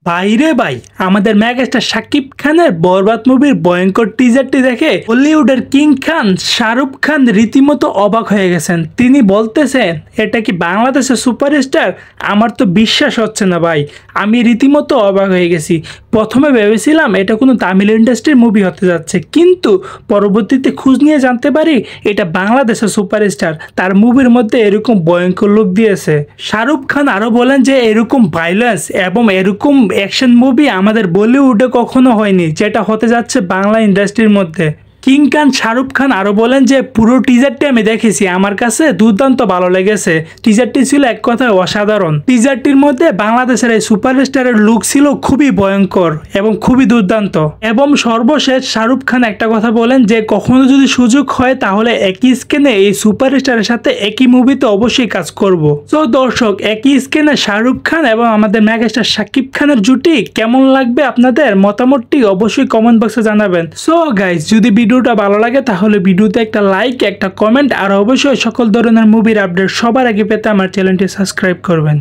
বাইরে ভাই, আমাদের মেগাস্টার শাকিব খানের বরবাদ মুভির ভয়ঙ্কর টিজারটি দেখে বলিউডের কিং খান শাহরুখ খান রীতিমতো অবাক হয়ে গেছেন। তিনি বলতেছেন, এটা কি বাংলাদেশের সুপারস্টার? আমার তো বিশ্বাস হচ্ছে না ভাই, আমি রীতিমতো অবাক হয়ে গেছি। প্রথমে ভেবেছিলাম এটা কোনো তামিল ইন্ডাস্ট্রির মুভি হতে যাচ্ছে, কিন্তু পরবর্তীতে খোঁজ নিয়ে জানতে পারি এটা বাংলাদেশের সুপারস্টার। তার মুভির মধ্যে এরকম ভয়ঙ্কর লুক দিয়েছে। শাহরুখ খান আরও বলেন যে এরকম ভাইলেন্স এবং এরকম অ্যাকশন মুভি আমাদের বলিউডে কখনো হয়নি, যেটা হতে যাচ্ছে বাংলা ইন্ডাস্ট্রির মধ্যে। কিং খান শাহরুখ খান আরও বলেন যে পুরো টিজারটি আমি দেখেছি, আমার কাছে দুর্দান্ত ভালো লেগেছে। টিজারটি ছিল এক কথায় অসাধারণ। টিজারটির মধ্যে বাংলাদেশের এই সুপারস্টারের লুক ছিল খুবই ভয়ঙ্কর এবং খুবই দুর্দান্ত। এবং সর্বশেষ শাহরুখ খান একটা কথা বলেন যে কখনো যদি সুযোগ হয় তাহলে একই স্ক্রিনে এই সুপারস্টারের সাথে একই মুভিতে অবশ্যই কাজ করব। তো দর্শক, একই স্ক্রিনে শাহরুখ খান এবং আমাদের মেগাস্টার শাকিব খানের জুটি কেমন লাগবে আপনাদের মতামতটি অবশ্যই কমেন্ট বক্সে জানাবেন। সো গাইস, যদি ভিডিওটা ভালো লাগে তাহলে ভিডিওতে একটা লাইক, একটা কমেন্ট আর অবশ্যই সকল ধরনের মুভির আপডেট সবার আগে পেতে আমার চ্যানেলটি সাবস্ক্রাইব করবেন।